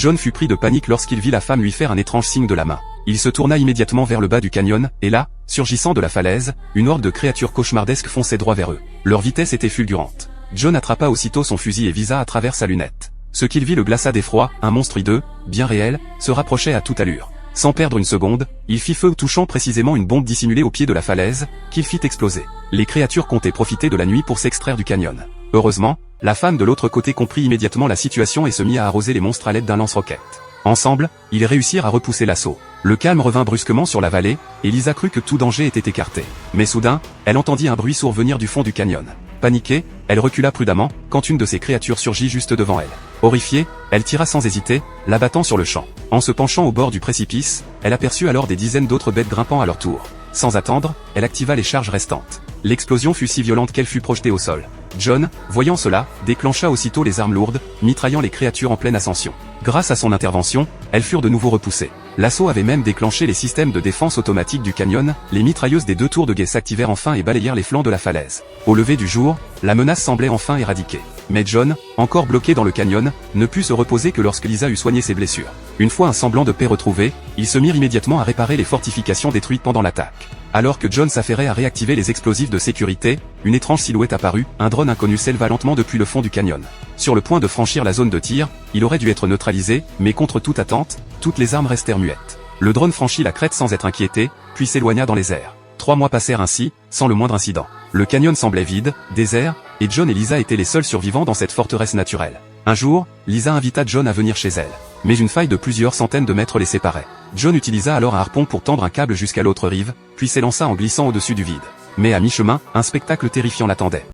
John fut pris de panique lorsqu'il vit la femme lui faire un étrange signe de la main. Il se tourna immédiatement vers le bas du canyon, et là, surgissant de la falaise, une horde de créatures cauchemardesques fonçait droit vers eux. Leur vitesse était fulgurante. John attrapa aussitôt son fusil et visa à travers sa lunette. Ce qu'il vit le glaça d'effroi, un monstre hideux, bien réel, se rapprochait à toute allure. Sans perdre une seconde, il fit feu touchant précisément une bombe dissimulée au pied de la falaise, qu'il fit exploser. Les créatures comptaient profiter de la nuit pour s'extraire du canyon. Heureusement, la femme de l'autre côté comprit immédiatement la situation et se mit à arroser les monstres à l'aide d'un lance-roquette. Ensemble, ils réussirent à repousser l'assaut. Le calme revint brusquement sur la vallée, et Lisa crut que tout danger était écarté. Mais soudain, elle entendit un bruit sourd venir du fond du canyon. Paniquée, elle recula prudemment, quand une de ces créatures surgit juste devant elle. Horrifiée, elle tira sans hésiter, l'abattant sur le champ. En se penchant au bord du précipice, elle aperçut alors des dizaines d'autres bêtes grimpant à leur tour. Sans attendre, elle activa les charges restantes. L'explosion fut si violente qu'elle fut projetée au sol. John, voyant cela, déclencha aussitôt les armes lourdes, mitraillant les créatures en pleine ascension. Grâce à son intervention, elles furent de nouveau repoussées. L'assaut avait même déclenché les systèmes de défense automatique du canyon, les mitrailleuses des deux tours de guet s'activèrent enfin et balayèrent les flancs de la falaise. Au lever du jour, la menace semblait enfin éradiquée. Mais John, encore bloqué dans le canyon, ne put se reposer que lorsque Lisa eut soigné ses blessures. Une fois un semblant de paix retrouvé, ils se mirent immédiatement à réparer les fortifications détruites pendant l'attaque. Alors que John s'affairait à réactiver les explosifs de sécurité, une étrange silhouette apparut, un drone inconnu s'éleva lentement depuis le fond du canyon. Sur le point de franchir la zone de tir, il aurait dû être neutralisé, mais contre toute attente, toutes les armes restèrent muettes. Le drone franchit la crête sans être inquiété, puis s'éloigna dans les airs. 3 mois passèrent ainsi, sans le moindre incident. Le canyon semblait vide, désert, et John et Lisa étaient les seuls survivants dans cette forteresse naturelle. Un jour, Lisa invita John à venir chez elle. Mais une faille de plusieurs centaines de mètres les séparait. John utilisa alors un harpon pour tendre un câble jusqu'à l'autre rive, puis s'élança en glissant au-dessus du vide. Mais à mi-chemin, un spectacle terrifiant l'attendait.